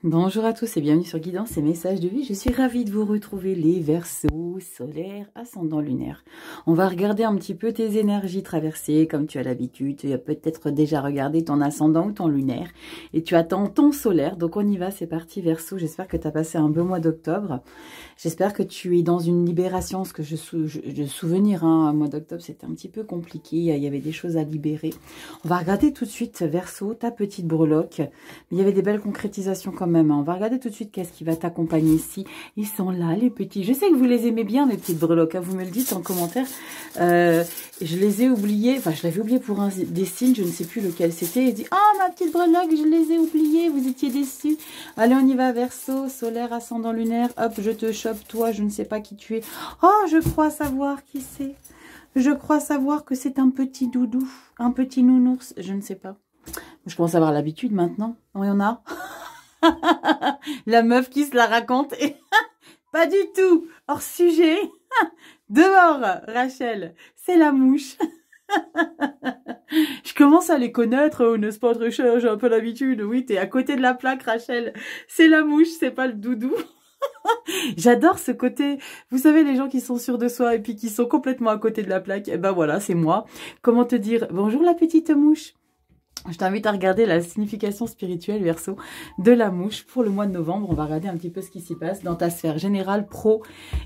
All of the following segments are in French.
Bonjour à tous et bienvenue sur Guidance et Messages de vie. Je suis ravie de vous retrouver les Verseaux, solaire, ascendant lunaire. On va regarder un petit peu tes énergies traversées comme tu as l'habitude. Tu as peut-être déjà regardé ton ascendant ou ton lunaire et tu attends ton solaire. Donc on y va, c'est parti Verseau. J'espère que tu as passé un beau mois d'octobre. J'espère que tu es dans une libération, parce que je souvenir, hein, mois d'octobre c'était un petit peu compliqué, il y avait des choses à libérer. On va regarder tout de suite Verseau, ta petite breloque. Mais il y avait des belles concrétisations quand même. On va regarder tout de suite qu'est-ce qui va t'accompagner ici. Ils sont là, les petits. Je sais que vous les aimez bien, mes petites breloques. Hein. Vous me le dites en commentaire. Je les ai oubliés. Enfin, je l'avais oublié pour un des signes. Je ne sais plus lequel c'était. Il dit, oh, ma petite breloque, je les ai oubliés. Vous étiez déçus. Allez, on y va. Verseau, solaire, ascendant lunaire. Hop, je te chope, toi. Je ne sais pas qui tu es. Oh, je crois savoir qui c'est. Je crois savoir que c'est un petit doudou. Un petit nounours. Je ne sais pas. Je commence à avoir l'habitude maintenant. Oui, on a. La meuf qui se la raconte. Et pas du tout. Hors sujet. Dehors, Rachel. C'est la mouche. Je commence à les connaître. Oh, n'est-ce pas, très cher, j'ai un peu l'habitude. Oui, t'es à côté de la plaque, Rachel. C'est la mouche, c'est pas le doudou. J'adore ce côté. Vous savez, les gens qui sont sûrs de soi et puis qui sont complètement à côté de la plaque. Eh ben voilà, c'est moi. Comment te dire? Bonjour la petite mouche. Je t'invite à regarder la signification spirituelle, Verseau, de la mouche pour le mois de novembre. On va regarder un petit peu ce qui s'y passe dans ta sphère générale, pro,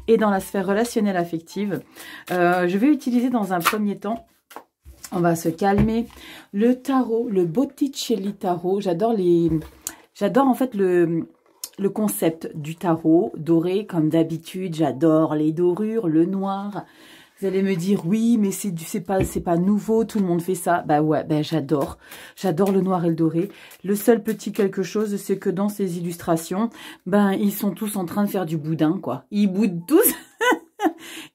et dans la sphère relationnelle affective. Je vais utiliser dans un premier temps, on va se calmer, le tarot, le Botticelli tarot. J'adore en fait le concept du tarot doré, comme d'habitude. J'adore les dorures, le noir. Vous allez me dire, oui, mais c'est pas nouveau, tout le monde fait ça. Bah ouais, ben j'adore. J'adore le noir et le doré. Le seul petit quelque chose, c'est que dans ces illustrations, ben, ils sont tous en train de faire du boudin, quoi. Ils boudent tous.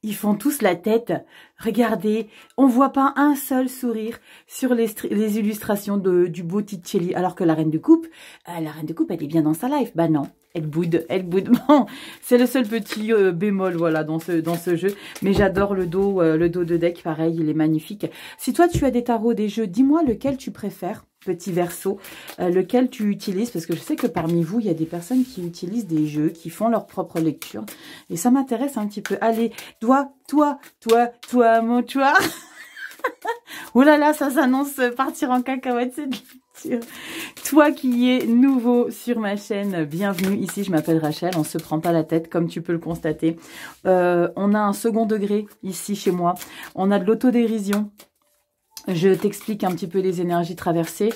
Ils font tous la tête. Regardez, on voit pas un seul sourire sur les illustrations du Botticelli. Alors que la Reine de Coupe, elle est bien dans sa life. Bah non. Elle boude. Bon, c'est le seul petit bémol, voilà, dans ce jeu. Mais j'adore le dos de deck, pareil, il est magnifique. Si toi, tu as des tarots, des jeux, dis-moi lequel tu préfères, petit Verseau, lequel tu utilises, parce que je sais que parmi vous, il y a des personnes qui utilisent des jeux, qui font leur propre lecture. Et ça m'intéresse un petit peu. Allez, toi, mon toi. Oh là là, ça s'annonce partir en cacahuète, cette lecture. Toi qui es nouveau sur ma chaîne, bienvenue. Ici, je m'appelle Rachel, on se prend pas la tête, comme tu peux le constater. On a un second degré ici chez moi. On a de l'autodérision. Je t'explique un petit peu les énergies traversées.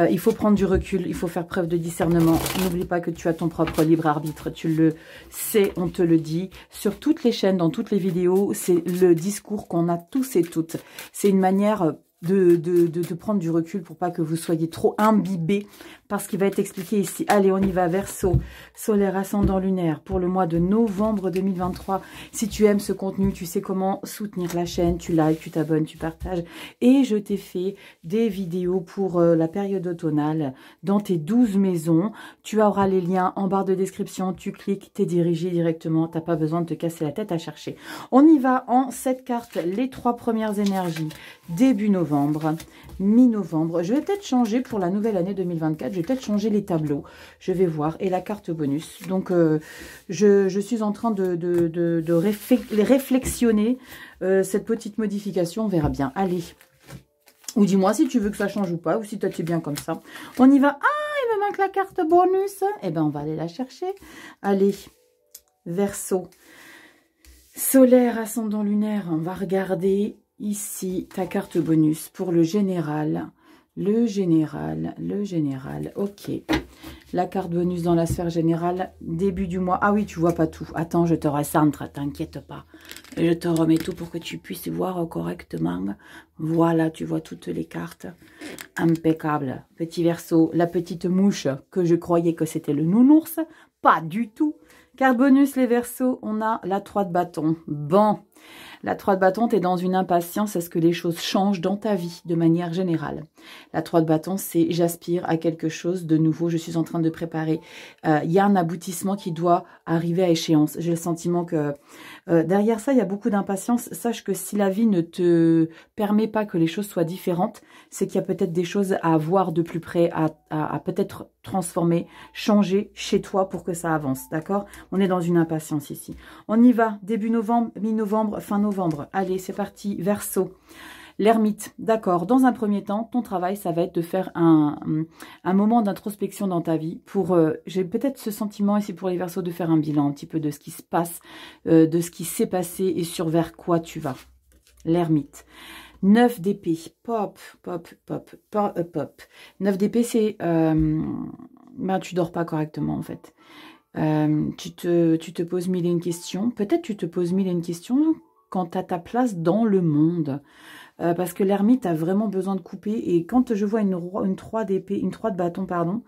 Il faut prendre du recul, il faut faire preuve de discernement. N'oublie pas que tu as ton propre libre arbitre. Tu le sais, on te le dit. Sur toutes les chaînes, dans toutes les vidéos, c'est le discours qu'on a tous et toutes. C'est une manière de prendre du recul pour pas que vous soyez trop imbibés par ce qui va être expliqué ici. Allez, on y va. Verseau, solaire, ascendant lunaire pour le mois de novembre 2023. Si tu aimes ce contenu, tu sais comment soutenir la chaîne. Tu likes, tu t'abonnes, tu partages. Et je t'ai fait des vidéos pour la période automnale dans tes 12 maisons. Tu auras les liens en barre de description. Tu cliques, t'es dirigé directement. T'as pas besoin de te casser la tête à chercher. On y va en 7 cartes. Les 3 premières énergies. Début novembre, mi-novembre. Je vais peut-être changer pour la nouvelle année 2024. Je vais peut-être changer les tableaux. Je vais voir. Et la carte bonus. Donc, je suis en train de réflexionner cette petite modification. On verra bien. Allez. Ou dis-moi si tu veux que ça change ou pas. Ou si toi, tu es bien comme ça. On y va. Ah, il me manque la carte bonus. Eh ben, on va aller la chercher. Allez. Verseau. Solaire, ascendant lunaire. On va regarder ici ta carte bonus pour le général. Le général. Ok. La carte bonus dans la sphère générale, début du mois. Ah oui, tu vois pas tout. Attends, je te recentre, t'inquiète pas. Je te remets tout pour que tu puisses voir correctement. Voilà, tu vois toutes les cartes. Impeccable. Petit Verseau, la petite mouche que je croyais que c'était le nounours. Pas du tout. Carte bonus, les Verseaux, on a la 3 de bâton. Bon. La 3 de bâton, tu es dans une impatience à ce que les choses changent dans ta vie de manière générale. La 3 de bâton, c'est j'aspire à quelque chose de nouveau, je suis en train de préparer. Il y a un aboutissement qui doit arriver à échéance. J'ai le sentiment que derrière ça, il y a beaucoup d'impatience. Sache que si la vie ne te permet voyez pas que les choses soient différentes, c'est qu'il y a peut-être des choses à voir de plus près, à peut-être transformer, changer chez toi pour que ça avance, d'accord? On est dans une impatience ici. On y va, début novembre, mi-novembre, fin novembre. Allez, c'est parti, Verseau. L'ermite, d'accord. Dans un premier temps, ton travail, ça va être de faire un moment d'introspection dans ta vie. J'ai peut-être ce sentiment ici pour les Verseaux de faire un bilan un petit peu de ce qui se passe, de ce qui s'est passé et sur vers quoi tu vas. L'ermite. 9 d'épée. Pop, pop, pop, pop, pop. 9 d'épée, c'est... ben, tu dors pas correctement, en fait. Tu te poses mille et une questions. Peut-être tu te poses mille et une questions quant à ta place dans le monde. Parce que l'ermite a vraiment besoin de couper. Et quand je vois une 3 d'épée, une 3 de bâton, pardon,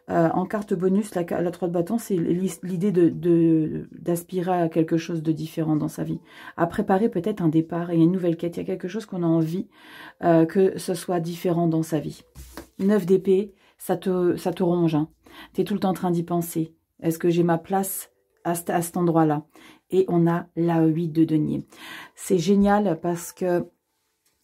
en carte bonus, la 3 de bâton, c'est l'idée d'aspirer à quelque chose de différent dans sa vie. À préparer peut-être un départ et une nouvelle quête. Il y a quelque chose qu'on a envie que ce soit différent dans sa vie. 9 d'épée, ça te ronge. Hein. Tu es tout le temps en train d'y penser. Est-ce que j'ai ma place à cet endroit-là? Et on a la 8 de denier. C'est génial parce que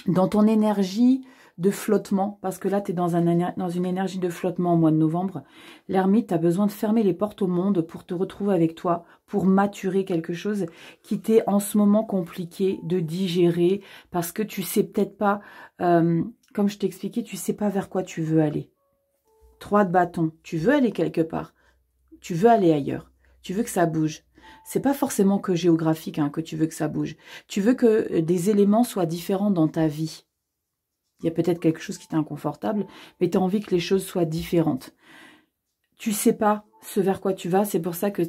dans ton énergie de flottement, parce que là, tu es dans une énergie de flottement au mois de novembre, l'ermite a besoin de fermer les portes au monde pour te retrouver avec toi, pour maturer quelque chose qui t'est en ce moment compliqué de digérer, parce que tu sais peut-être pas, comme je t'ai expliqué, tu sais pas vers quoi tu veux aller. 3 de bâton, tu veux aller quelque part, tu veux aller ailleurs, tu veux que ça bouge. C'est pas forcément que géographique hein, que tu veux que ça bouge. Tu veux que des éléments soient différents dans ta vie. Il y a peut-être quelque chose qui t'est inconfortable, mais tu as envie que les choses soient différentes. Tu sais pas ce vers quoi tu vas, c'est pour ça que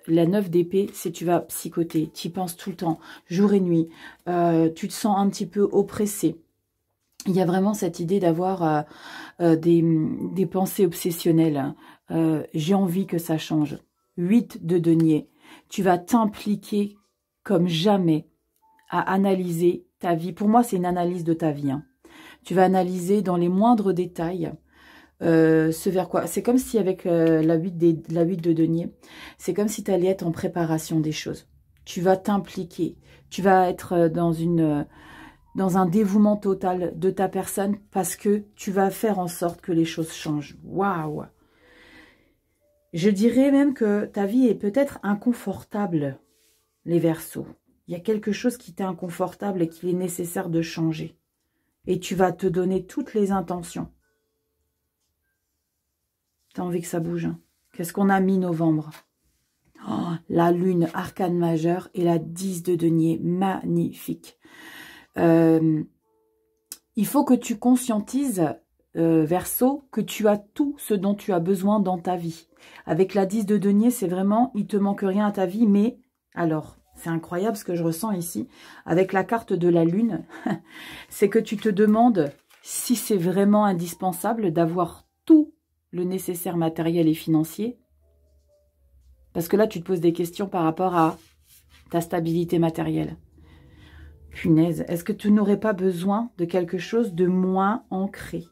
la 9 d'épée, c'est tu vas psychoter, tu y penses tout le temps, jour et nuit. Tu te sens un petit peu oppressé. Il y a vraiment cette idée d'avoir des pensées obsessionnelles. J'ai envie que ça change. 8 de denier. Tu vas t'impliquer comme jamais à analyser ta vie. Pour moi, c'est une analyse de ta vie. Hein. Tu vas analyser dans les moindres détails ce vers quoi. C'est comme si avec la 8 de denier, c'est comme si tu allais être en préparation des choses. Tu vas t'impliquer. Tu vas être dans un dévouement total de ta personne parce que tu vas faire en sorte que les choses changent. Waouh! Je dirais même que ta vie est peut-être inconfortable, les Verseaux. Il y a quelque chose qui t'est inconfortable et qu'il est nécessaire de changer. Et tu vas te donner toutes les intentions. Tu as envie que ça bouge. Hein. Qu'est-ce qu'on a mi-novembre? Oh, la lune, arcane majeure et la 10 de denier. Magnifique. Il faut que tu conscientises, Verseau, que tu as tout ce dont tu as besoin dans ta vie. Avec la 10 de denier, c'est vraiment, il te manque rien à ta vie, mais alors, c'est incroyable ce que je ressens ici. Avec la carte de la lune, c'est que tu te demandes si c'est vraiment indispensable d'avoir tout le nécessaire matériel et financier. Parce que là, tu te poses des questions par rapport à ta stabilité matérielle. Punaise, est-ce que tu n'aurais pas besoin de quelque chose de moins ancré?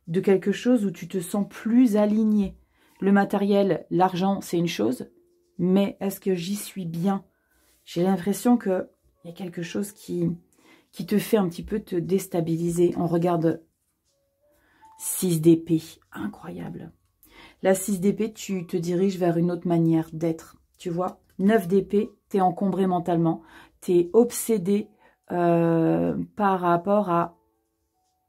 De quelque chose où tu te sens plus aligné? Le matériel, l'argent, c'est une chose, mais est-ce que j'y suis bien? J'ai l'impression qu'il y a quelque chose qui te fait un petit peu te déstabiliser. On regarde 6 d'épée, incroyable. La 6 d'épée, tu te diriges vers une autre manière d'être, tu vois. 9 d'épée, tu es encombré mentalement, tu es obsédé par rapport à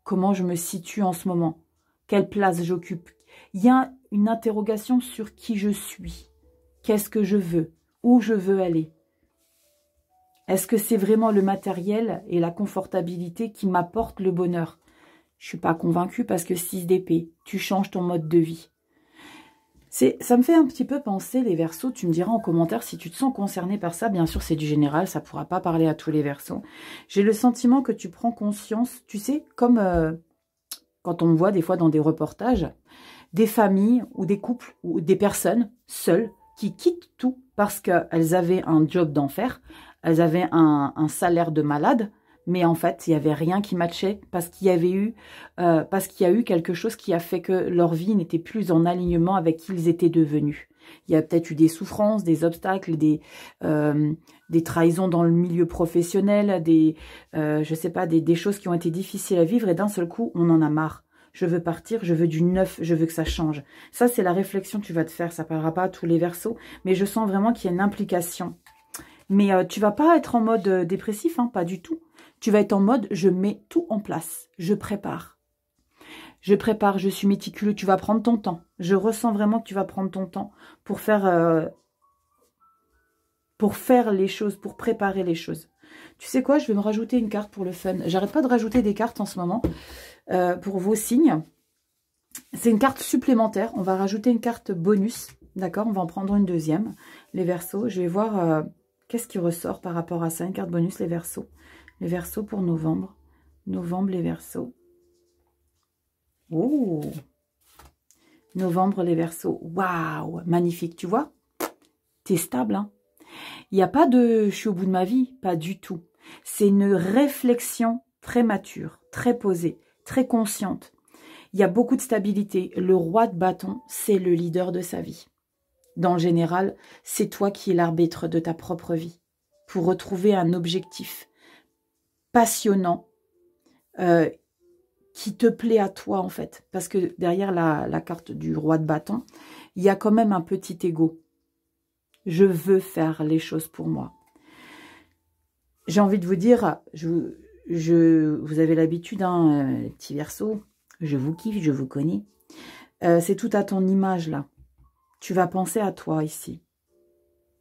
comment je me situe en ce moment, quelle place j'occupe. Il y a une interrogation sur qui je suis, qu'est-ce que je veux, où je veux aller. Est-ce que c'est vraiment le matériel et la confortabilité qui m'apportent le bonheur? Je ne suis pas convaincue parce que 6 d'épée, tu changes ton mode de vie. Ça me fait un petit peu penser, les Verseaux, tu me diras en commentaire si tu te sens concerné par ça. Bien sûr, c'est du général, ça ne pourra pas parler à tous les Verseaux. J'ai le sentiment que tu prends conscience, tu sais, comme quand on me voit des fois dans des reportages, des familles ou des couples ou des personnes seules qui quittent tout parce qu'elles avaient un job d'enfer, elles avaient un salaire de malade, Mais en fait, il n'y avait rien qui matchait parce qu'il y a eu quelque chose qui a fait que leur vie n'était plus en alignement avec qui ils étaient devenus. Il y a peut-être eu des souffrances, des obstacles, des trahisons dans le milieu professionnel, je sais pas, des choses qui ont été difficiles à vivre et d'un seul coup, on en a marre. Je veux partir, je veux du neuf, je veux que ça change. Ça, c'est la réflexion que tu vas te faire. Ça ne parlera pas à tous les Verseaux, mais je sens vraiment qu'il y a une implication. Mais tu vas pas être en mode dépressif, hein, pas du tout. Tu vas être en mode, je mets tout en place, je prépare. Je prépare, je suis méticuleux, tu vas prendre ton temps. Je ressens vraiment que tu vas prendre ton temps pour faire les choses, pour préparer les choses. Tu sais quoi, je vais me rajouter une carte pour le fun. J'arrête pas de rajouter des cartes en ce moment pour vos signes. C'est une carte supplémentaire. On va rajouter une carte bonus. D'accord, on va en prendre une deuxième. Les Verseaux, je vais voir qu'est-ce qui ressort par rapport à ça. Une carte bonus, les Verseaux. Les Verseaux pour novembre. Novembre, les Verseaux. Oh! Novembre, les Verseaux. Waouh! Magnifique, tu vois? T'es stable, hein? Il n'y a pas de « je suis au bout de ma vie », pas du tout. C'est une réflexion très mature, très posée, très consciente. Il y a beaucoup de stabilité. Le roi de bâton, c'est le leader de sa vie. Dans le général, c'est toi qui es l'arbitre de ta propre vie. Pour retrouver un objectif passionnant, qui te plaît à toi en fait. Parce que derrière la carte du roi de bâton, il y a quand même un petit ego. Je veux faire les choses pour moi. J'ai envie de vous dire, vous avez l'habitude, hein, les petits Verseaux, je vous kiffe, je vous connais. C'est tout à ton image là. Tu vas penser à toi ici.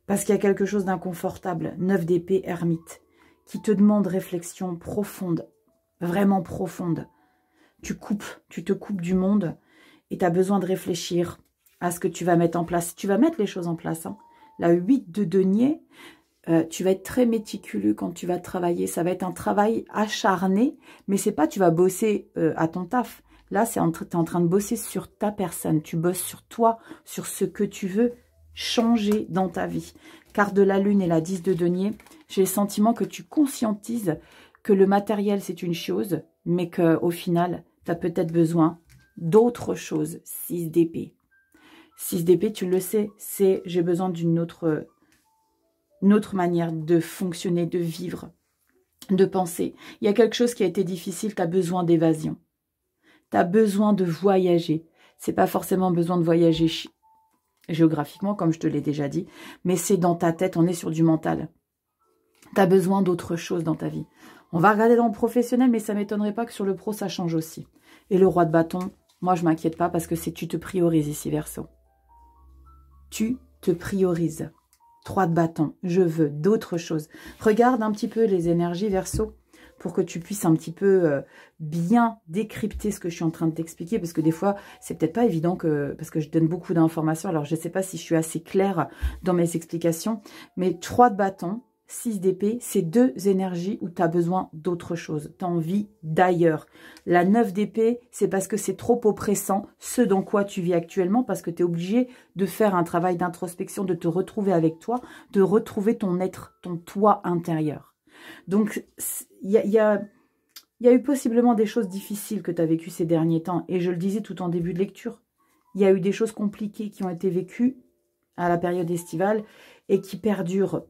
Parce qu'il y a quelque chose d'inconfortable, 9 d'épée, ermite, qui te demande réflexion profonde, vraiment profonde. Tu te coupes du monde et tu as besoin de réfléchir à ce que tu vas mettre en place. Tu vas mettre les choses en place. Hein. La 8 de denier, tu vas être très méticuleux quand tu vas travailler. Ça va être un travail acharné, mais c'est pas tu vas bosser à ton taf. Là, tu es en train de bosser sur ta personne. Tu bosses sur toi, sur ce que tu veux changer dans ta vie. Carte de la lune et la 10 de denier, j'ai le sentiment que tu conscientises que le matériel, c'est une chose, mais qu'au final, tu as peut-être besoin d'autre chose. 6 d'épée. 6 d'épée, tu le sais, c'est j'ai besoin d'une autre manière de fonctionner, de vivre, de penser. Il y a quelque chose qui a été difficile, tu as besoin d'évasion. Tu as besoin de voyager. C'est pas forcément besoin de voyager géographiquement, comme je te l'ai déjà dit, mais c'est dans ta tête, on est sur du mental. Tu as besoin d'autre chose dans ta vie. On va regarder dans le professionnel, mais ça ne m'étonnerait pas que sur le pro, ça change aussi. Et le roi de bâton, moi, je ne m'inquiète pas parce que c'est tu te priorises ici, Verseau. Tu te priorises. 3 de bâton, je veux d'autres choses. Regarde un petit peu les énergies, Verseau, pour que tu puisses un petit peu bien décrypter ce que je suis en train de t'expliquer, parce que des fois, c'est peut-être pas évident, parce que je donne beaucoup d'informations, alors je ne sais pas si je suis assez claire dans mes explications, mais 3 de bâton, 6 d'épée, c'est 2 énergies où tu as besoin d'autre chose. Tu as envie d'ailleurs. La 9 d'épée, c'est parce que c'est trop oppressant, ce dans quoi tu vis actuellement, parce que tu es obligé de faire un travail d'introspection, de te retrouver avec toi, de retrouver ton être, ton toi intérieur. Donc, il y a eu possiblement des choses difficiles que tu as vécues ces derniers temps. Et je le disais tout en début de lecture. Il y a eu des choses compliquées qui ont été vécues à la période estivale et qui perdurent.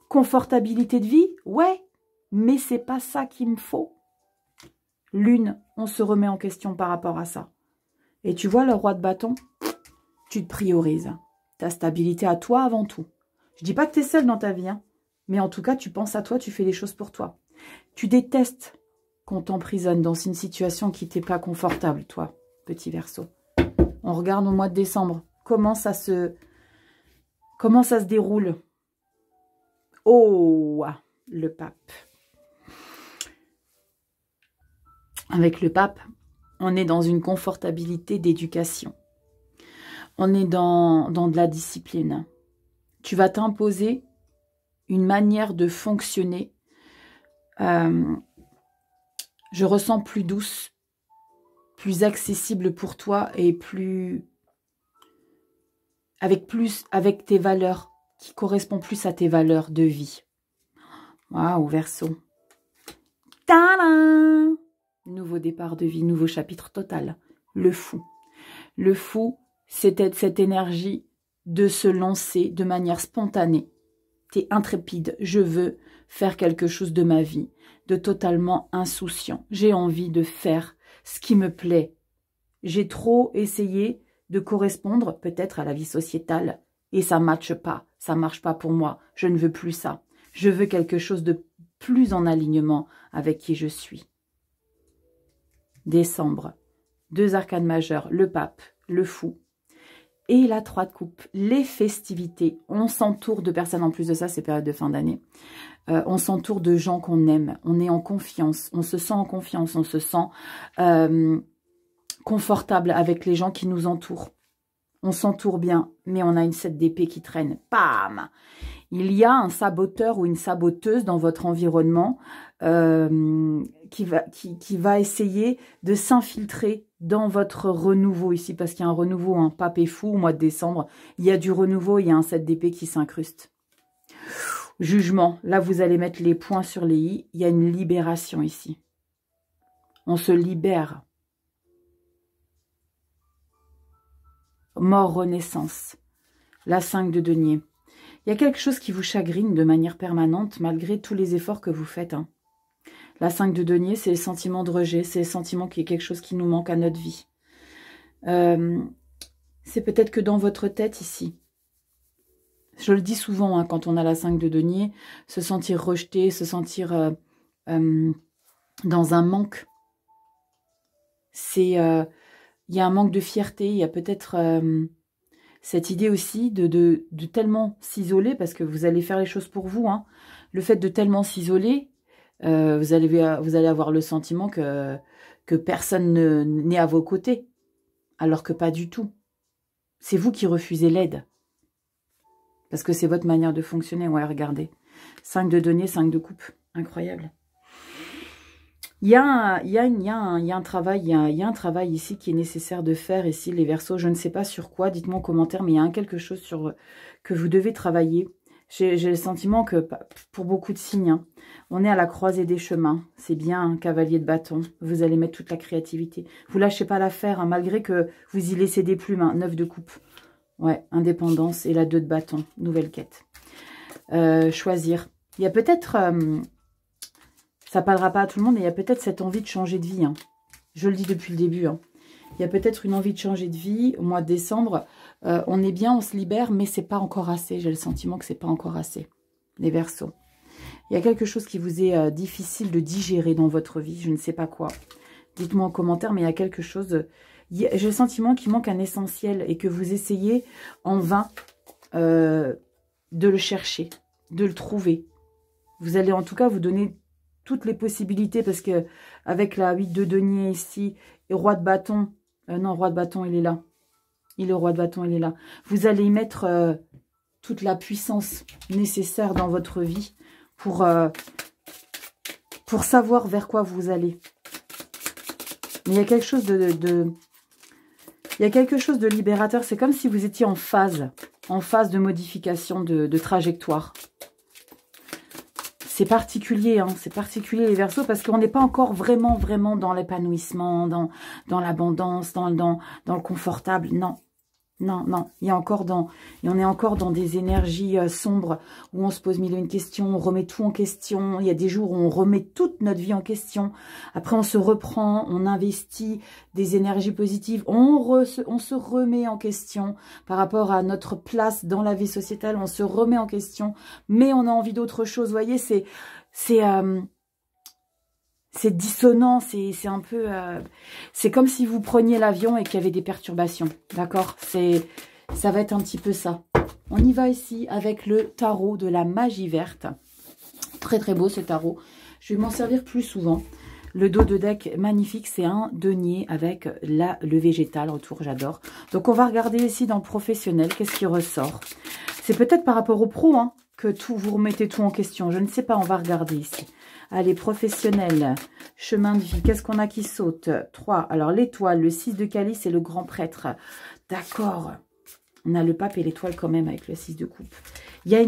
Confortabilité de vie, ouais, mais c'est pas ça qu'il me faut. Lune, on se remet en question par rapport à ça. Et tu vois, le roi de bâton, tu te priorises. Ta stabilité à toi avant tout. Je dis pas que tu es seule dans ta vie, hein, mais en tout cas, tu penses à toi, tu fais les choses pour toi. Tu détestes qu'on t'emprisonne dans une situation qui t'est pas confortable, toi, petit Verseau. On regarde au mois de décembre. Comment ça se déroule? Oh, le pape. Avec le pape, on est dans une confortabilité d'éducation. On est dans de la discipline. Tu vas t'imposer une manière de fonctionner. Je ressens plus douce, plus accessible pour toi et avec tes valeurs, qui correspond plus à tes valeurs de vie. Waouh, Verseau. Tadam! Nouveau départ de vie, nouveau chapitre total. Le fou. Le fou, c'est cette énergie de se lancer de manière spontanée. T'es intrépide, je veux faire quelque chose de ma vie, de totalement insouciant. J'ai envie de faire ce qui me plaît. J'ai trop essayé de correspondre peut-être à la vie sociétale et ça matche pas, ça marche pas pour moi. Je ne veux plus ça. Je veux quelque chose de plus en alignement avec qui je suis. Décembre, 2 arcanes majeures, le pape, le fou et la 3 de coupe, les festivités. On s'entoure de personnes, en plus de ça, c'est période de fin d'année. On s'entoure de gens qu'on aime, on est en confiance, on se sent en confiance, on se sent confortable avec les gens qui nous entourent. On s'entoure bien, mais on a une 7 d'épée qui traîne. Pam! Il y a un saboteur ou une saboteuse dans votre environnement qui va essayer de s'infiltrer dans votre renouveau ici, parce qu'il y a un renouveau, un pape est fou au mois de décembre. Il y a du renouveau, il y a un 7 d'épée qui s'incruste. Jugement, là vous allez mettre les points sur les i. Il y a une libération ici. On se libère. Mort, renaissance. La 5 de denier. Il y a quelque chose qui vous chagrine de manière permanente malgré tous les efforts que vous faites. Hein. La 5 de denier, c'est le sentiment de rejet, c'est le sentiment qu'il y a quelque chose qui nous manque à notre vie. C'est peut-être que dans votre tête ici, je le dis souvent hein, quand on a la 5 de denier, se sentir rejeté, se sentir dans un manque. Il y a un manque de fierté, il y a peut-être cette idée aussi de tellement s'isoler, parce que vous allez faire les choses pour vous. Hein. Le fait de tellement s'isoler, vous allez avoir le sentiment que personne n'est à vos côtés, alors que pas du tout. C'est vous qui refusez l'aide. Parce que c'est votre manière de fonctionner. Ouais, regardez. 5 de denier, 5 de coupe. Incroyable. Il y a un travail ici qui est nécessaire de faire ici, les Verseaux. Je ne sais pas sur quoi, dites-moi en commentaire, mais il y a quelque chose que vous devez travailler. J'ai le sentiment que, pour beaucoup de signes, hein, on est à la croisée des chemins. C'est bien un cavalier de bâton. Vous allez mettre toute la créativité. Vous lâchez pas l'affaire, hein, malgré que vous y laissez des plumes. Hein, 9 de coupe. Ouais, indépendance. Et la 2 de bâton. Nouvelle quête. Choisir. Il y a peut-être... ça parlera pas à tout le monde, mais il y a peut-être cette envie de changer de vie. Hein. Je le dis depuis le début. Hein. Il y a peut-être une envie de changer de vie. Au mois de décembre, on est bien, on se libère, mais c'est pas encore assez. J'ai le sentiment que c'est pas encore assez. Les Verseaux. Il y a quelque chose qui vous est difficile de digérer dans votre vie. Je ne sais pas quoi. Dites-moi en commentaire, mais il y a quelque chose... J'ai le sentiment qu'il manque un essentiel et que vous essayez en vain de le chercher, de le trouver. Vous allez en tout cas vous donner toutes les possibilités, parce que avec la 8 de denier ici, et roi de bâton, non, roi de bâton, il est là. Il est roi de bâton, il est là. Vous allez y mettre toute la puissance nécessaire dans votre vie pour savoir vers quoi vous allez. Mais il y a quelque chose il y a quelque chose de libérateur. C'est comme si vous étiez en phase de modification de trajectoire. C'est particulier, hein, c'est particulier les Verseaux, parce qu'on n'est pas encore vraiment dans l'épanouissement, dans l'abondance, dans le confortable. Non, non, non. On est encore dans des énergies sombres où on se pose mille et une questions, on remet tout en question. Il y a des jours où on remet toute notre vie en question. Après, on se reprend, on investit des énergies positives. On se remet en question par rapport à notre place dans la vie sociétale. On se remet en question, mais on a envie d'autre chose. Vous voyez, c'est dissonant, c'est un peu... c'est comme si vous preniez l'avion et qu'il y avait des perturbations, d'accord? Ça va être un petit peu ça. On y va ici avec le tarot de la magie verte. Très très beau ce tarot. Je vais m'en servir plus souvent. Le dos de deck magnifique, c'est un denier avec le végétal autour, j'adore. Donc on va regarder ici dans le professionnel, qu'est-ce qui ressort. C'est peut-être par rapport au pro, hein, que vous remettez tout en question. Je ne sais pas, on va regarder ici. Allez, professionnel, chemin de vie, qu'est-ce qu'on a qui saute? 3, alors l'étoile, le 6 de calice et le grand prêtre. D'accord, on a le pape et l'étoile quand même avec le 6 de coupe. Il y a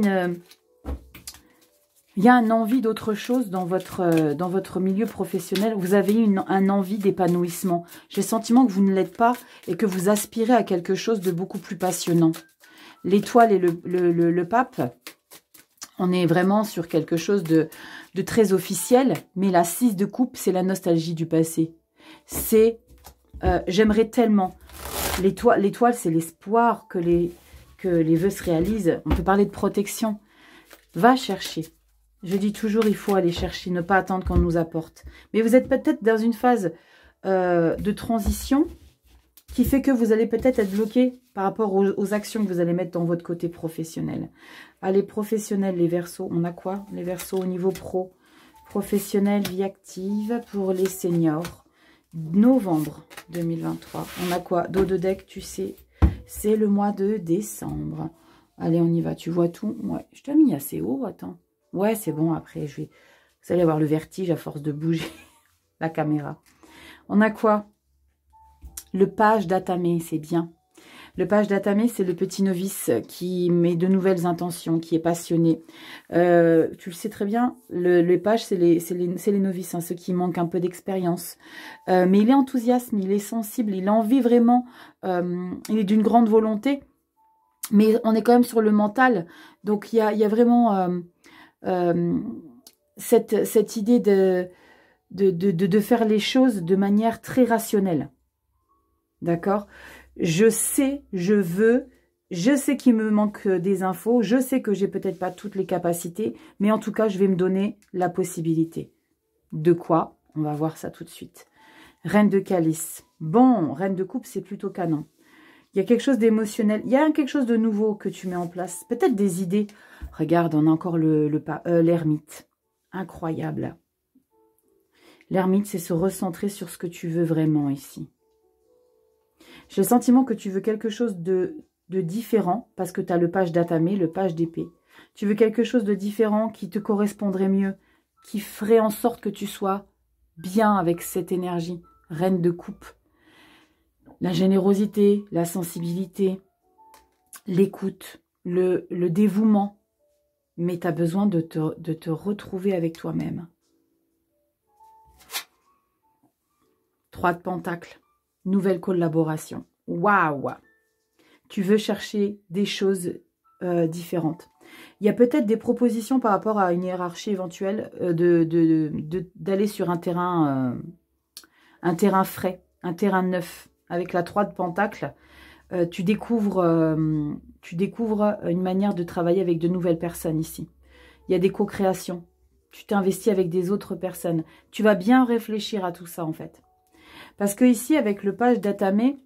Il y a un envie d'autre chose dans votre milieu professionnel. Vous avez un envie d'épanouissement. J'ai le sentiment que vous ne l'êtes pas et que vous aspirez à quelque chose de beaucoup plus passionnant. L'étoile et le pape, on est vraiment sur quelque chose de très officiel. Mais la 6 de coupe, c'est la nostalgie du passé. C'est, j'aimerais tellement. L'étoile, c'est l'espoir que les vœux se réalisent. On peut parler de protection. Va chercher. Je dis toujours, il faut aller chercher, ne pas attendre qu'on nous apporte. Mais vous êtes peut-être dans une phase de transition qui fait que vous allez peut-être être bloqué par rapport aux actions que vous allez mettre dans votre côté professionnel. Allez, professionnel, les Verseaux. On a quoi? Les Verseaux au niveau pro. Professionnel, vie active pour les seniors. Novembre 2023. On a quoi? Dos de deck, tu sais, c'est le mois de décembre. Allez, on y va. Tu vois tout? Ouais, je t'ai mis assez haut, attends. Ouais, c'est bon, après, vous allez avoir le vertige à force de bouger la caméra. On a quoi? Le page d'Atamé, c'est bien. Le page d'Atamé, c'est le petit novice qui met de nouvelles intentions, qui est passionné. Tu le sais très bien, le page, c'est les novices, hein, ceux qui manquent un peu d'expérience. Mais il est enthousiaste, il est sensible, il a envie vraiment, il est d'une grande volonté. Mais on est quand même sur le mental. Donc, il y a vraiment cette idée de faire les choses de manière très rationnelle. D'accord? Je sais, je veux, je sais qu'il me manque des infos, je sais que j'ai peut-être pas toutes les capacités, mais en tout cas, je vais me donner la possibilité. De quoi? On va voir ça tout de suite. Reine de calice. Bon, reine de coupe, c'est plutôt canon. Il y a quelque chose d'émotionnel, il y a quelque chose de nouveau que tu mets en place. Peut-être des idées. Regarde, on a encore l'ermite. Incroyable. L'ermite, c'est se recentrer sur ce que tu veux vraiment ici. J'ai le sentiment que tu veux quelque chose de différent, parce que tu as le page d'Atamé, le page d'épée. Tu veux quelque chose de différent qui te correspondrait mieux, qui ferait en sorte que tu sois bien avec cette énergie. Reine de coupe. La générosité, la sensibilité, l'écoute, le dévouement. Mais tu as besoin de te retrouver avec toi-même. 3 de pentacles. Nouvelle collaboration. Waouh! Tu veux chercher des choses différentes. Il y a peut-être des propositions par rapport à une hiérarchie éventuelle d'aller sur un terrain frais, un terrain neuf. Avec la 3 de pentacles, tu découvres une manière de travailler avec de nouvelles personnes ici. Il y a des co-créations. Tu t'investis avec des autres personnes. Tu vas bien réfléchir à tout ça, en fait. Parce que ici, avec le page d'Atamé,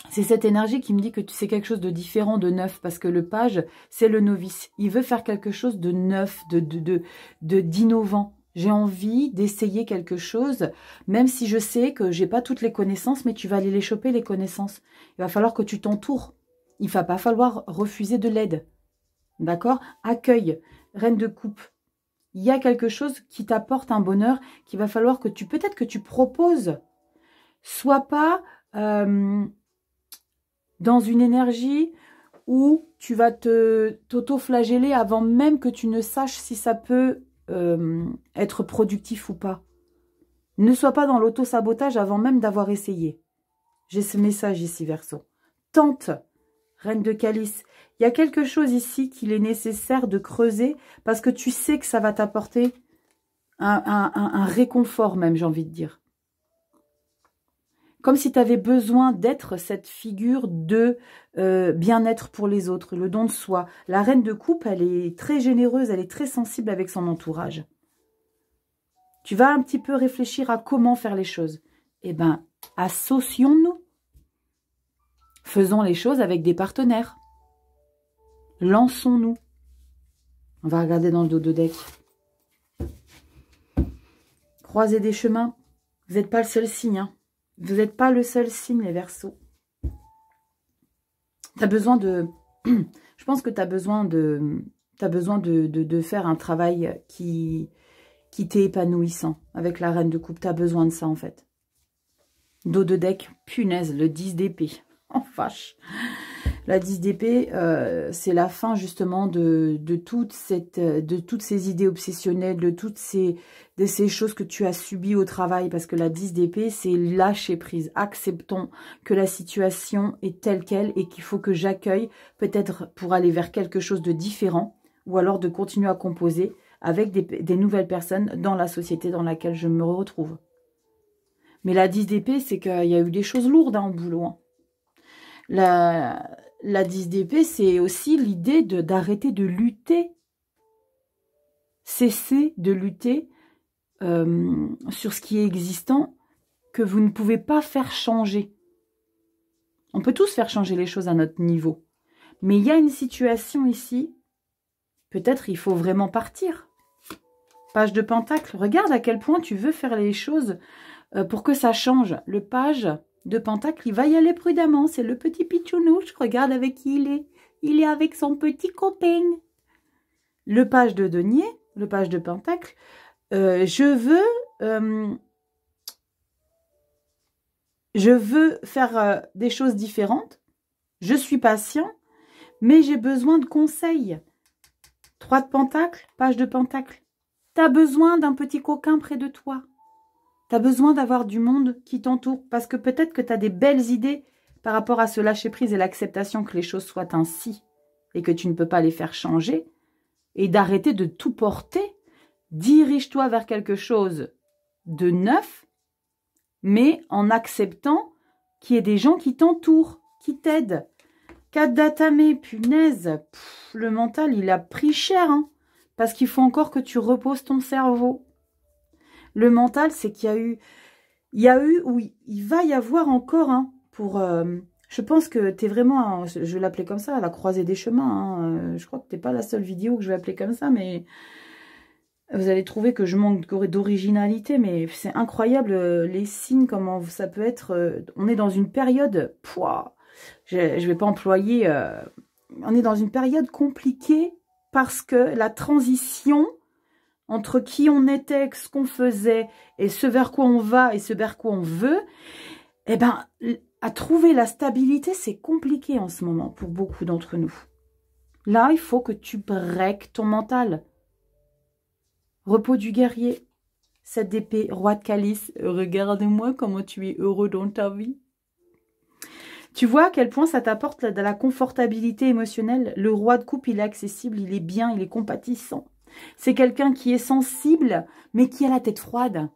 c'est cette énergie qui me dit que c'est quelque chose de différent, de neuf. Parce que le page, c'est le novice. Il veut faire quelque chose de neuf, d'innovant. J'ai envie d'essayer quelque chose, même si je sais que j'ai pas toutes les connaissances, mais tu vas aller les choper, les connaissances. Il va falloir que tu t'entoures. Il va pas falloir refuser de l'aide. D'accord? Accueil, reine de coupe. Il y a quelque chose qui t'apporte un bonheur qu'il va falloir que peut-être que tu proposes. Sois pas dans une énergie où tu vas t'auto-flageller avant même que tu ne saches si ça peut être productif ou pas. Ne sois pas dans l'auto-sabotage avant même d'avoir essayé. J'ai ce message ici, Verseau. Tente, reine de calice. Il y a quelque chose ici qu'il est nécessaire de creuser parce que tu sais que ça va t'apporter un réconfort même, j'ai envie de dire. Comme si tu avais besoin d'être cette figure de bien-être pour les autres, le don de soi. La reine de coupe, elle est très généreuse, elle est très sensible avec son entourage. Tu vas un petit peu réfléchir à comment faire les choses. Eh bien, associons-nous. Faisons les choses avec des partenaires. Lançons-nous. On va regarder dans le dos de deck. Croisez des chemins. Vous n'êtes pas le seul signe, hein. Vous n'êtes pas le seul signe, les Verseaux. Tu as besoin de... Je pense que tu as besoin de faire un travail qui t'est épanouissant. Avec la reine de coupe, tu as besoin de ça, en fait. Dos de deck, punaise, le 10 d'épée. Oh, vache. La 10 d'épée, c'est la fin justement de toutes ces idées obsessionnelles, de ces choses que tu as subies au travail. Parce que la 10 d'épée, c'est lâcher prise. Acceptons que la situation est telle qu'elle et qu'il faut que j'accueille, peut-être pour aller vers quelque chose de différent, ou alors de continuer à composer avec des nouvelles personnes dans la société dans laquelle je me retrouve. Mais la 10 d'épée, c'est qu'il y a eu des choses lourdes au boulot. Hein. La 10 d'épée, c'est aussi l'idée d'arrêter de lutter. Cesser de lutter sur ce qui est existant, que vous ne pouvez pas faire changer. On peut tous faire changer les choses à notre niveau. Mais il y a une situation ici, peut-être il faut vraiment partir. Page de Pentacle, regarde à quel point tu veux faire les choses pour que ça change. Le page de Pentacle, il va y aller prudemment. C'est le petit pitchounouche. Regarde avec qui il est. Il est avec son petit copain. Le page de denier, le page de Pentacle. Je veux faire des choses différentes. Je suis patient, mais j'ai besoin de conseils. 3 de Pentacle, page de Pentacle. Tu as besoin d'un petit coquin près de toi. Tu as besoin d'avoir du monde qui t'entoure. Parce que peut-être que tu as des belles idées par rapport à ce lâcher-prise et l'acceptation que les choses soient ainsi. Et que tu ne peux pas les faire changer. Et d'arrêter de tout porter. Dirige-toi vers quelque chose de neuf. Mais en acceptant qu'il y ait des gens qui t'entourent, qui t'aident. 4 d'Atame, punaise. Le mental, il a pris cher, hein. Parce qu'il faut encore que tu reposes ton cerveau. Le mental, c'est qu'il y a eu, oui, il va y avoir encore, hein, je pense que tu es vraiment, je vais l'appeler comme ça, à la croisée des chemins. Hein. Je crois que tu n'es pas la seule vidéo que je vais appeler comme ça, mais vous allez trouver que je manque d'originalité, mais c'est incroyable les signes, comment ça peut être. On est dans une période, je ne vais pas employer, on est dans une période compliquée parce que la transition entre qui on était, ce qu'on faisait, et ce vers quoi on va et ce vers quoi on veut, eh ben, à trouver la stabilité, c'est compliqué en ce moment pour beaucoup d'entre nous. Là, il faut que tu breaks ton mental. Repos du guerrier, 7 d'épée, roi de calice, regarde-moi comment tu es heureux dans ta vie. Tu vois à quel point ça t'apporte de la confortabilité émotionnelle. Le roi de coupe, il est accessible, il est bien, il est compatissant. C'est quelqu'un qui est sensible, mais qui a la tête froide.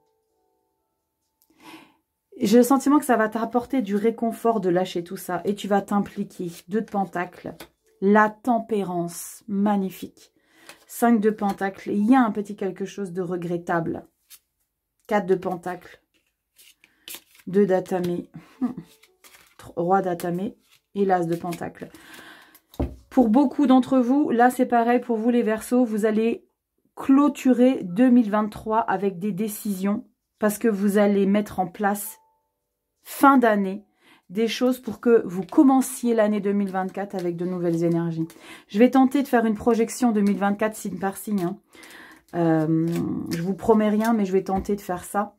J'ai le sentiment que ça va t'apporter du réconfort de lâcher tout ça. Et tu vas t'impliquer. 2 de Pentacle. La tempérance. Magnifique. 5 de Pentacle. Il y a un petit quelque chose de regrettable. 4 de Pentacle. 2 d'Atame. Roi d'Atame. Et l'As de Pentacle. Pour beaucoup d'entre vous, là c'est pareil pour vous les Verseaux. Vous allez clôturer 2023 avec des décisions. Parce que vous allez mettre en place fin d'année des choses pour que vous commenciez l'année 2024 avec de nouvelles énergies. Je vais tenter de faire une projection 2024 signe par signe. Hein. Je vous promets rien, mais je vais tenter de faire ça.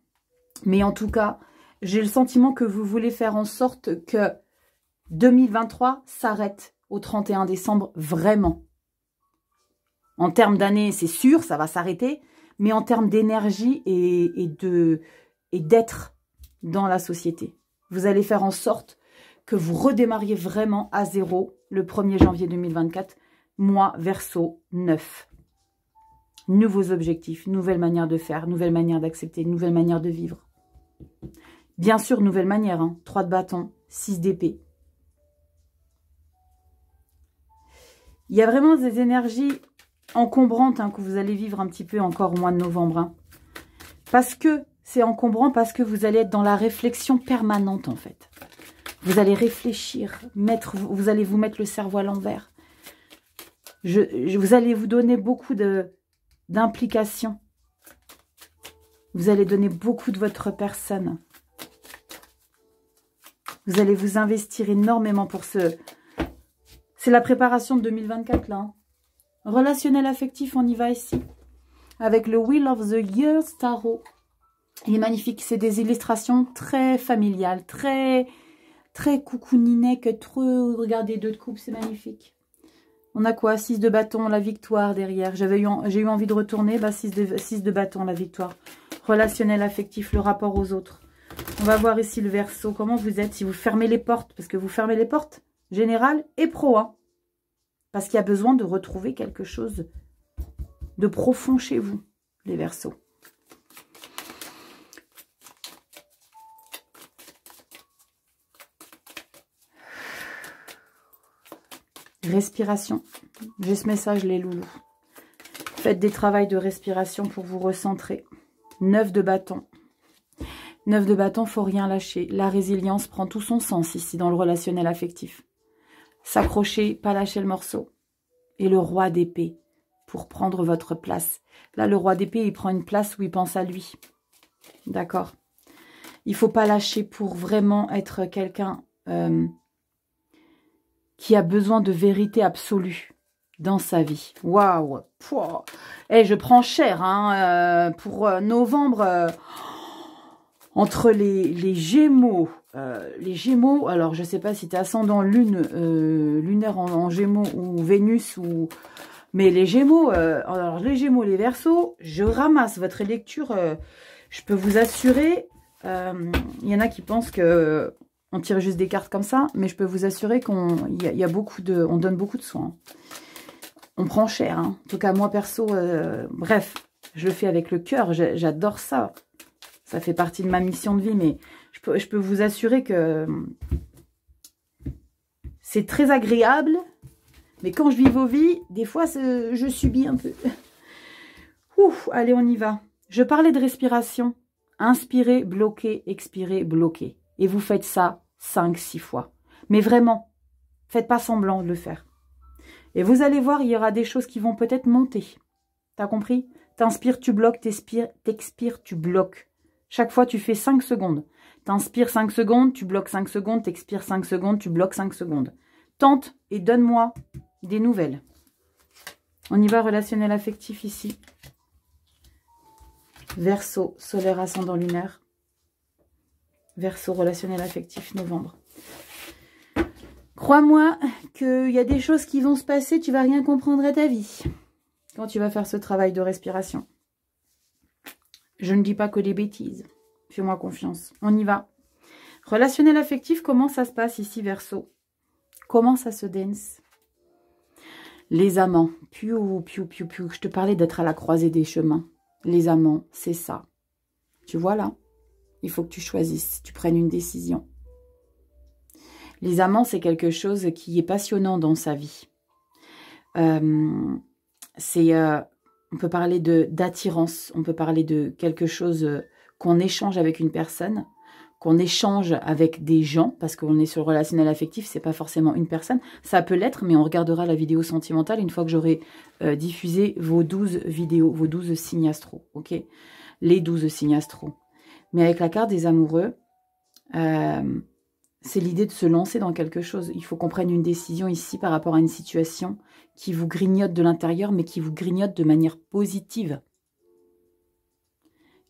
Mais en tout cas, j'ai le sentiment que vous voulez faire en sorte que 2023 s'arrête au 31 décembre, vraiment. En termes d'année, c'est sûr, ça va s'arrêter. Mais en termes d'énergie et d'être dans la société. Vous allez faire en sorte que vous redémarriez vraiment à zéro le 1er janvier 2024. Mois Verseau 9. Nouveaux objectifs, nouvelle manière de faire, nouvelle manière d'accepter, nouvelle manière de vivre. Bien sûr, nouvelle manière. Hein. 3 de bâton, 6 d'épée. Il y a vraiment des énergies encombrante hein, que vous allez vivre un petit peu encore au mois de novembre. Hein. Parce que c'est encombrant, parce que vous allez être dans la réflexion permanente en fait. Vous allez réfléchir, vous allez vous mettre le cerveau à l'envers. Vous allez vous donner beaucoup d'implication. Vous allez donner beaucoup de votre personne. Vous allez vous investir énormément pour ce... C'est la préparation de 2024 là. Hein. Relationnel affectif, on y va ici. Avec le Wheel of the Year Tarot. Il est magnifique. C'est des illustrations très familiales, très très coucouninec, trop... Regardez, 2 de coupe, c'est magnifique. On a quoi? 6 de bâton, la victoire derrière. J'ai eu envie de retourner. Bah, 6 de bâton, la victoire. Relationnel, affectif, le rapport aux autres. On va voir ici le Verseau. Comment vous êtes? Si vous fermez les portes, parce que vous fermez les portes, général et pro. Hein, parce qu'il y a besoin de retrouver quelque chose de profond chez vous, les Verseaux. Respiration. J'ai ce message, les loulous. Faites des travails de respiration pour vous recentrer. 9 de bâton. 9 de bâton, faut rien lâcher. La résilience prend tout son sens ici dans le relationnel affectif. S'accrocher, pas lâcher le morceau. Et le roi d'épée pour prendre votre place. Là, le roi d'épée, il prend une place où il pense à lui. D'accord? Il faut pas lâcher pour vraiment être quelqu'un... qui a besoin de vérité absolue dans sa vie. Waouh! Eh, je prends cher hein, pour novembre. Entre les Gémeaux. Les Gémeaux, alors je ne sais pas si tu es ascendant lunaire en Gémeaux ou Vénus ou... Mais les Gémeaux, alors les Gémeaux, les Verseaux, je ramasse votre lecture. Je peux vous assurer, il y en a qui pensent que... On tire juste des cartes comme ça, mais je peux vous assurer qu'on y a beaucoup de, on donne beaucoup de soins. On prend cher. Hein. En tout cas, moi, perso, bref, je le fais avec le cœur. J'adore ça. Ça fait partie de ma mission de vie, mais je peux vous assurer que c'est très agréable. Mais quand je vis vos vies, des fois, je subis un peu. Ouf, allez, on y va. Je parlais de respiration. Inspirer, bloquer, expirer, bloquer. Et vous faites ça 5-6 fois. Mais vraiment, faites pas semblant de le faire. Et vous allez voir, il y aura des choses qui vont peut-être monter. T'as compris? T'inspires, tu bloques, t'expires, tu bloques. Chaque fois, tu fais 5 secondes. T'inspires 5 secondes, tu bloques 5 secondes, t'expires 5 secondes, tu bloques 5 secondes. Tente et donne-moi des nouvelles. On y va, relationnel affectif ici. Verseau, solaire, ascendant lunaire. Verseau, relationnel affectif, novembre. Crois-moi qu'il y a des choses qui vont se passer, tu vas rien comprendre à ta vie quand tu vas faire ce travail de respiration. Je ne dis pas que des bêtises. Fais-moi confiance. On y va. Relationnel affectif, comment ça se passe ici, Verseau? Comment ça se danse? Les amants. Piou, piou, piou, piou. Je te parlais d'être à la croisée des chemins. Les amants, c'est ça. Tu vois là? Il faut que tu choisisses, tu prennes une décision. Les amants, c'est quelque chose qui est passionnant dans sa vie. On peut parler d'attirance, on peut parler de quelque chose qu'on échange avec une personne, qu'on échange avec des gens, parce qu'on est sur le relationnel affectif, c'est pas forcément une personne. Ça peut l'être, mais on regardera la vidéo sentimentale une fois que j'aurai diffusé vos 12 vidéos, vos 12 signes astro, ok? Les 12 signes astro. Mais avec la carte des amoureux, c'est l'idée de se lancer dans quelque chose. Il faut qu'on prenne une décision ici par rapport à une situation qui vous grignote de l'intérieur, mais qui vous grignote de manière positive.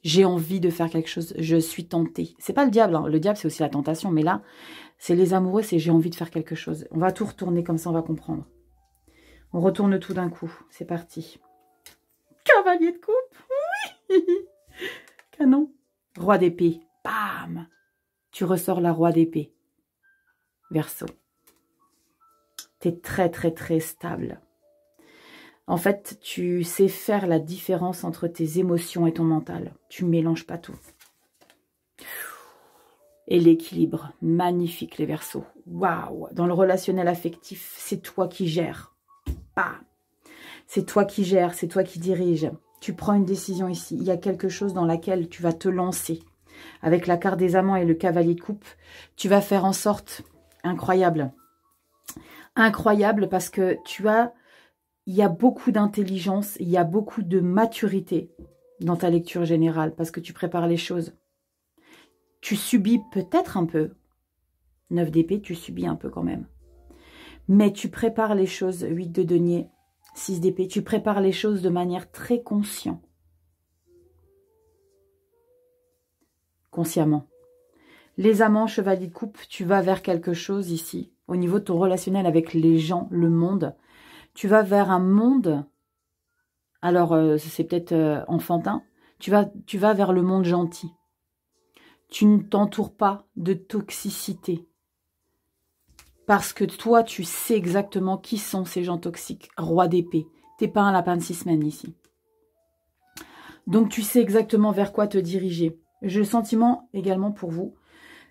J'ai envie de faire quelque chose, je suis tentée. C'est pas le diable, hein. Le diable c'est aussi la tentation, mais là, c'est les amoureux, c'est j'ai envie de faire quelque chose. On va tout retourner comme ça, on va comprendre. On retourne tout d'un coup, c'est parti. Cavalier de coupe, oui. Canon. Roi d'épée, bam. Tu ressors la roi d'épée. Verseau. Tu es très, très, très stable. En fait, tu sais faire la différence entre tes émotions et ton mental. Tu ne mélanges pas tout. Et l'équilibre, magnifique les Verseaux. Waouh. Dans le relationnel affectif, c'est toi qui gères. Bam. C'est toi qui gères, c'est toi qui dirige. Tu prends une décision ici. Il y a quelque chose dans laquelle tu vas te lancer. Avec la carte des amants et le cavalier de coupe, tu vas faire en sorte... Incroyable. Incroyable parce que il y a beaucoup d'intelligence, il y a beaucoup de maturité dans ta lecture générale parce que tu prépares les choses. Tu subis peut-être un peu. 9 d'épée, tu subis un peu quand même. Mais tu prépares les choses. 8 de denier, 6 d'épée. Tu prépares les choses de manière très consciente. Consciemment. Les amants, chevalier de coupe, tu vas vers quelque chose ici. Au niveau de ton relationnel avec les gens, le monde. Tu vas vers un monde. Alors, c'est peut-être enfantin. Tu vas vers le monde gentil. Tu ne t'entoures pas de toxicité. Parce que toi, tu sais exactement qui sont ces gens toxiques. Roi d'épée. T'es pas un lapin de 6 semaines ici. Donc, tu sais exactement vers quoi te diriger. J'ai le sentiment également pour vous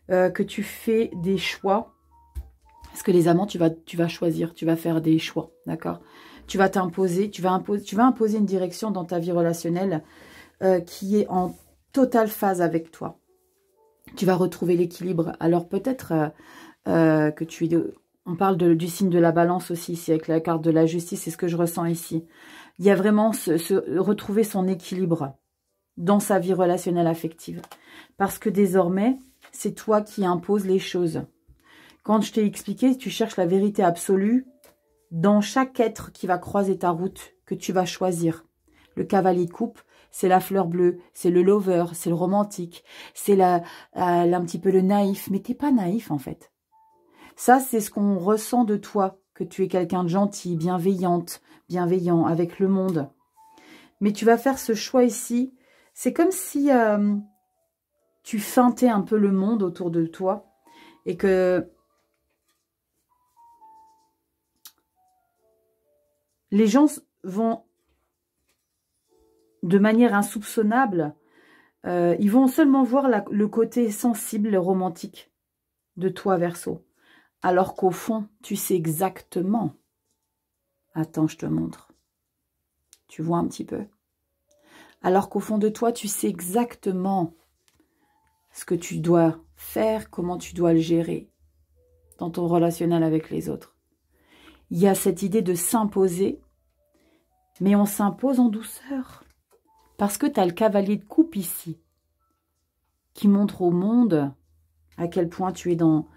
que tu fais des choix. Parce que les amants, tu vas choisir, tu vas faire des choix, d'accord? Tu vas t'imposer, tu vas imposer une direction dans ta vie relationnelle qui est en totale phase avec toi. Tu vas retrouver l'équilibre. Alors peut-être que tu es... On parle du signe de la balance aussi, ici, avec la carte de la justice, c'est ce que je ressens ici. Il y a vraiment retrouver son équilibre dans sa vie relationnelle affective. Parce que désormais, c'est toi qui imposes les choses. Quand je t'ai expliqué, tu cherches la vérité absolue dans chaque être qui va croiser ta route, que tu vas choisir. Le cavalier de coupe, c'est la fleur bleue, c'est le lover, c'est le romantique, c'est un petit peu le naïf. Mais t'es pas naïf en fait. Ça, c'est ce qu'on ressent de toi, que tu es quelqu'un de gentil, bienveillant avec le monde. Mais tu vas faire ce choix ici. C'est comme si tu feintais un peu le monde autour de toi et que les gens vont, de manière insoupçonnable, ils vont seulement voir le côté sensible, romantique de toi, Verseau. Alors qu'au fond, tu sais exactement. Attends, je te montre. Tu vois un petit peu? Alors qu'au fond de toi, tu sais exactement ce que tu dois faire, comment tu dois le gérer dans ton relationnel avec les autres. Il y a cette idée de s'imposer, mais on s'impose en douceur. Parce que tu as le cavalier de coupe ici, qui montre au monde à quel point tu es dans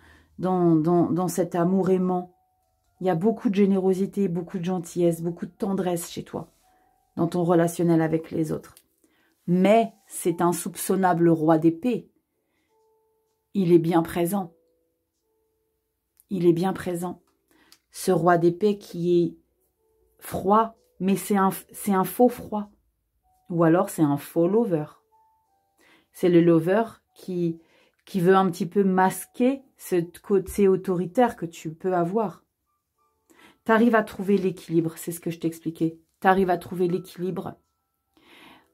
cet amour aimant. Il y a beaucoup de générosité, beaucoup de gentillesse, beaucoup de tendresse chez toi, dans ton relationnel avec les autres. Mais c'est un soupçonnable roi d'épée. Il est bien présent. Il est bien présent. Ce roi d'épée qui est froid, mais c'est un faux froid. Ou alors c'est un faux lover. C'est le lover qui veut un petit peu masquer ce côté autoritaire que tu peux avoir. Tu arrives à trouver l'équilibre, c'est ce que je t'expliquais. Tu arrives à trouver l'équilibre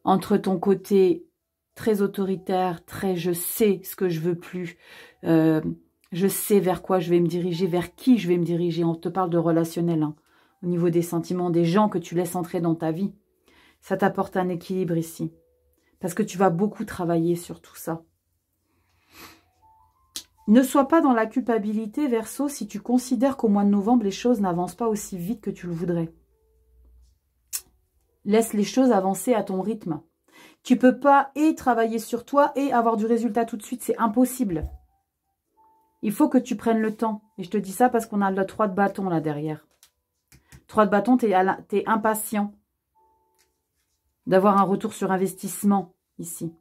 entre ton côté très autoritaire, très je sais ce que je veux plus, je sais vers quoi je vais me diriger, vers qui je vais me diriger. On te parle de relationnel, hein, au niveau des sentiments, des gens que tu laisses entrer dans ta vie. Ça t'apporte un équilibre ici. Parce que tu vas beaucoup travailler sur tout ça. Ne sois pas dans la culpabilité, Verseau, si tu considères qu'au mois de novembre, les choses n'avancent pas aussi vite que tu le voudrais. Laisse les choses avancer à ton rythme. Tu peux pas et travailler sur toi et avoir du résultat tout de suite. C'est impossible. Il faut que tu prennes le temps. Et je te dis ça parce qu'on a le 3 de bâton là derrière. 3 de bâton, tu es impatient d'avoir un retour sur investissement ici.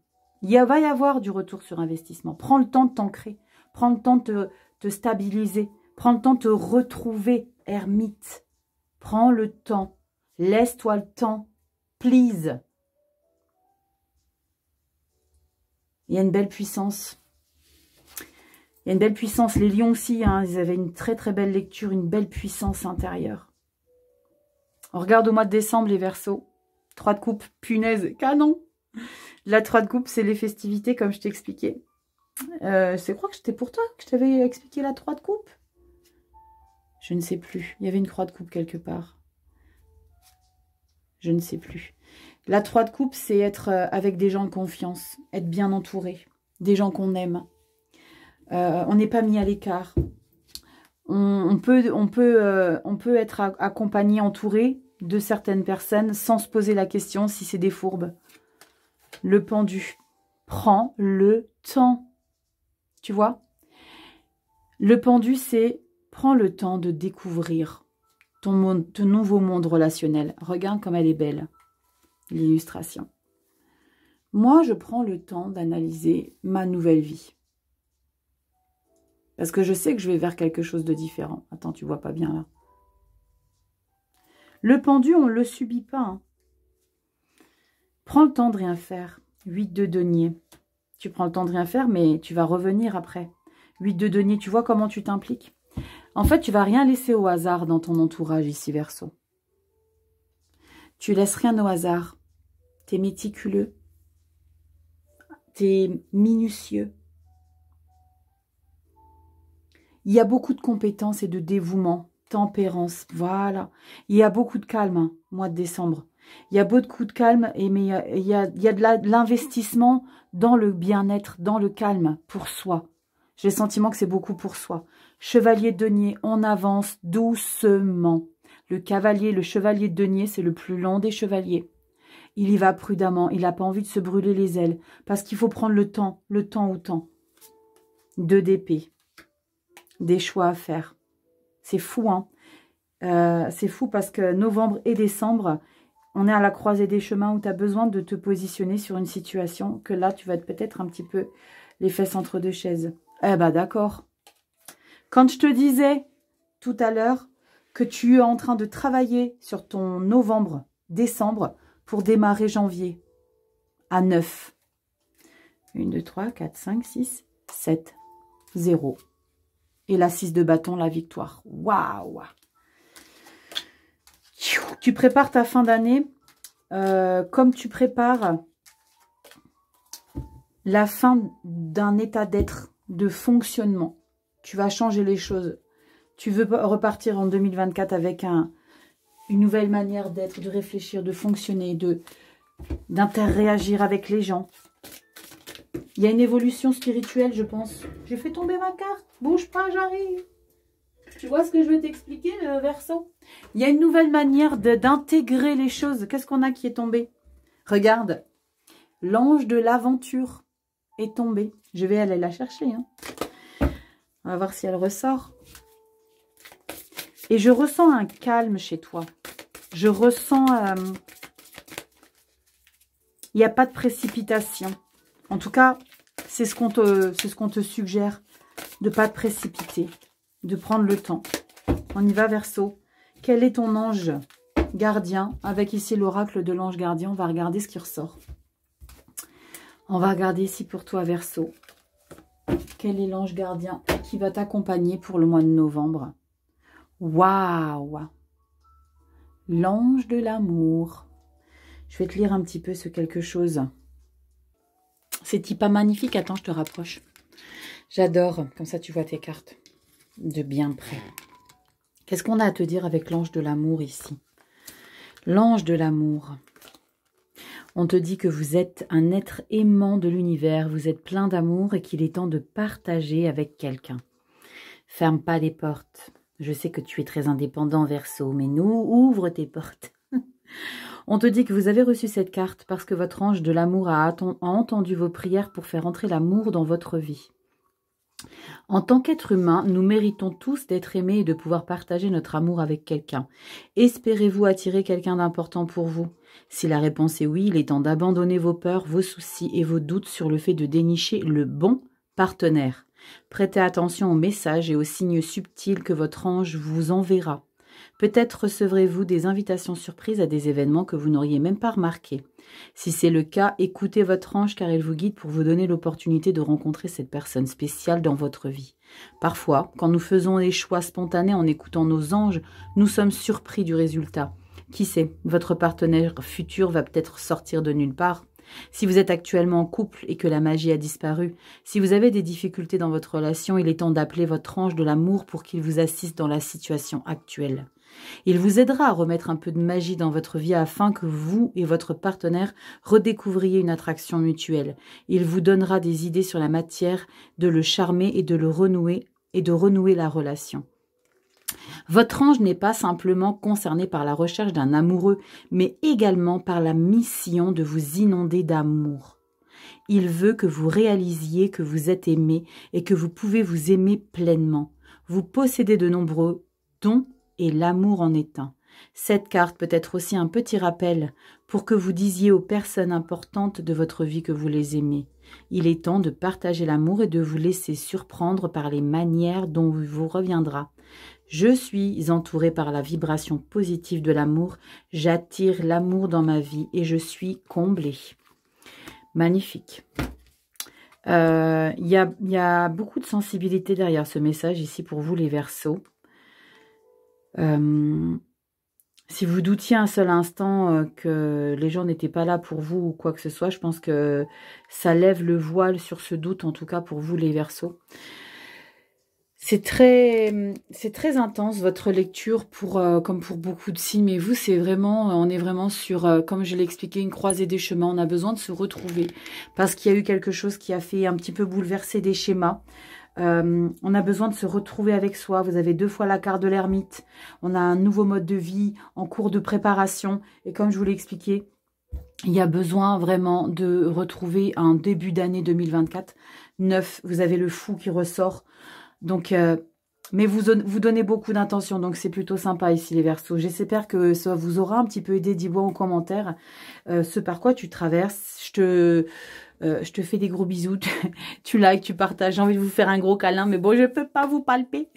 Va y avoir du retour sur investissement. Prends le temps de t'ancrer. Prends le temps de te stabiliser. Prends le temps de te retrouver, ermite. Prends le temps. Laisse-toi le temps. Please. Il y a une belle puissance. Il y a une belle puissance. Les lions aussi, hein, ils avaient une très très belle lecture, une belle puissance intérieure. On regarde au mois de décembre les Verseaux. 3 de coupe, punaise, canon. La 3 de coupe, c'est les festivités, comme je t'ai expliqué. Je crois que c'était pour toi que je t'avais expliqué la 3 de coupe. Je ne sais plus. Il y avait une croix de coupe quelque part. Je ne sais plus. La 3 de coupe, c'est être avec des gens de confiance, être bien entouré, des gens qu'on aime. On n'est pas mis à l'écart. On peut être accompagné, entouré de certaines personnes sans se poser la question si c'est des fourbes. Le pendu. Prends le temps. Tu vois? Le pendu, c'est prends le temps de découvrir ton nouveau monde relationnel. Regarde comme elle est belle, l'illustration. Moi, je prends le temps d'analyser ma nouvelle vie. Parce que je sais que je vais vers quelque chose de différent. Attends, tu vois pas bien là. Le pendu, on ne le subit pas. Hein. Prends le temps de rien faire. 8 de denier. Tu prends le temps de rien faire, mais tu vas revenir après. 8 de denier, tu vois comment tu t'impliques? En fait, tu vas rien laisser au hasard dans ton entourage ici, Verseau. Tu laisses rien au hasard. Tu es méticuleux. Tu es minutieux. Il y a beaucoup de compétences et de dévouement. Tempérance, voilà. Il y a beaucoup de calme, hein, mois de décembre. Il y a beaucoup de calme, mais il y a de l'investissement dans le bien-être, dans le calme pour soi. J'ai le sentiment que c'est beaucoup pour soi. Chevalier de denier, on avance doucement. Le cavalier, le chevalier de denier, c'est le plus long des chevaliers. Il y va prudemment, il n'a pas envie de se brûler les ailes, parce qu'il faut prendre le temps au temps. 2 d'épée, des choix à faire. C'est fou, hein. C'est fou parce que novembre et décembre, on est à la croisée des chemins où tu as besoin de te positionner sur une situation que là, tu vas être peut-être un petit peu les fesses entre deux chaises. Eh ben d'accord. Quand je te disais tout à l'heure que tu es en train de travailler sur ton novembre, décembre, pour démarrer janvier à 9. 1, 2, 3, 4, 5, 6, 7, 0. Et la 6 de bâton, la victoire. Waouh! Tu prépares ta fin d'année comme tu prépares la fin d'un état d'être, de fonctionnement. Tu vas changer les choses. Tu veux repartir en 2024 avec une nouvelle manière d'être, de réfléchir, de fonctionner, d'interréagir avec les gens. Il y a une évolution spirituelle, je pense. J'ai fait tomber ma carte. Bouge pas, j'arrive. Tu vois ce que je veux t'expliquer, Verseau? Il y a une nouvelle manière d'intégrer les choses. Qu'est-ce qu'on a qui est tombé? Regarde. L'ange de l'aventure est tombé. Je vais aller la chercher. Hein. On va voir si elle ressort. Et je ressens un calme chez toi. Je ressens... il n'y a pas de précipitation. En tout cas, c'est ce qu'on te suggère. De ne pas te précipiter. De prendre le temps. On y va, Verseau. Quel est ton ange gardien? Avec ici l'oracle de l'ange gardien, on va regarder ce qui ressort. On va regarder ici pour toi, Verseau. Quel est l'ange gardien qui va t'accompagner pour le mois de novembre? Waouh! L'ange de l'amour. Je vais te lire un petit peu ce quelque chose. C'est pas magnifique. Attends, je te rapproche. J'adore. Comme ça, tu vois tes cartes de bien près. Qu'est-ce qu'on a à te dire avec l'ange de l'amour ici? L'ange de l'amour. On te dit que vous êtes un être aimant de l'univers, vous êtes plein d'amour et qu'il est temps de partager avec quelqu'un. Ferme pas les portes. Je sais que tu es très indépendant, Verseau, mais nous, ouvre tes portes. On te dit que vous avez reçu cette carte parce que votre ange de l'amour a entendu vos prières pour faire entrer l'amour dans votre vie. En tant qu'être humain, nous méritons tous d'être aimés et de pouvoir partager notre amour avec quelqu'un. Espérez-vous attirer quelqu'un d'important pour vous? Si la réponse est oui, il est temps d'abandonner vos peurs, vos soucis et vos doutes sur le fait de dénicher le bon partenaire. Prêtez attention aux messages et aux signes subtils que votre ange vous enverra. Peut-être recevrez-vous des invitations surprises à des événements que vous n'auriez même pas remarqués. Si c'est le cas, écoutez votre ange car il vous guide pour vous donner l'opportunité de rencontrer cette personne spéciale dans votre vie. Parfois, quand nous faisons des choix spontanés en écoutant nos anges, nous sommes surpris du résultat. Qui sait, votre partenaire futur va peut-être sortir de nulle part. Si vous êtes actuellement en couple et que la magie a disparu, si vous avez des difficultés dans votre relation, il est temps d'appeler votre ange de l'amour pour qu'il vous assiste dans la situation actuelle. Il vous aidera à remettre un peu de magie dans votre vie afin que vous et votre partenaire redécouvriez une attraction mutuelle. Il vous donnera des idées sur la matière de le charmer et de renouer la relation. Votre ange n'est pas simplement concerné par la recherche d'un amoureux, mais également par la mission de vous inonder d'amour. Il veut que vous réalisiez que vous êtes aimé et que vous pouvez vous aimer pleinement. Vous possédez de nombreux dons et l'amour en est un. Cette carte peut être aussi un petit rappel pour que vous disiez aux personnes importantes de votre vie que vous les aimez. Il est temps de partager l'amour et de vous laisser surprendre par les manières dont vous reviendra. Je suis entourée par la vibration positive de l'amour. J'attire l'amour dans ma vie et je suis comblée. Magnifique. Il y a beaucoup de sensibilité derrière ce message ici pour vous les Verseaux. Si vous doutiez un seul instant que les gens n'étaient pas là pour vous ou quoi que ce soit, je pense que ça lève le voile sur ce doute, en tout cas pour vous les Verseaux. C'est très intense votre lecture comme pour beaucoup de signes, mais vous on est vraiment sur, comme je l'ai expliqué, une croisée des chemins. On a besoin de se retrouver parce qu'il y a eu quelque chose qui a fait un petit peu bouleverser des schémas. On a besoin de se retrouver avec soi. Vous avez 2 fois la carte de l'ermite. On a un nouveau mode de vie en cours de préparation. Et comme je vous l'ai expliqué, il y a besoin vraiment de retrouver un début d'année 2024 neuf. Vous avez le fou qui ressort. Donc, mais vous donnez beaucoup d'intention, donc c'est plutôt sympa ici les Verseaux. J'espère que ça vous aura un petit peu aidé. Dis-moi en commentaire ce par quoi tu traverses. Je te fais des gros bisous. Tu likes, tu partages. J'ai envie de vous faire un gros câlin, mais bon, je peux pas vous palper.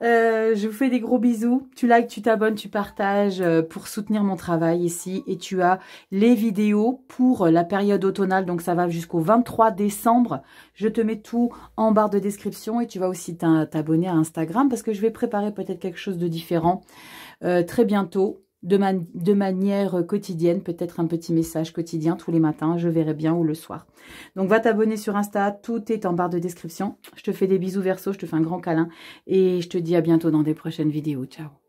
Je vous fais des gros bisous. Tu likes, tu t'abonnes, tu partages pour soutenir mon travail ici. Et tu as les vidéos pour la période automnale. Donc, ça va jusqu'au 23 décembre. Je te mets tout en barre de description. Et tu vas aussi t'abonner à Instagram parce que je vais préparer peut-être quelque chose de différent très bientôt. De manière quotidienne, peut-être un petit message quotidien tous les matins, je verrai bien, ou le soir. Donc va t'abonner sur Insta, tout est en barre de description. Je te fais des bisous Verseau, je te fais un grand câlin et je te dis à bientôt dans des prochaines vidéos. Ciao.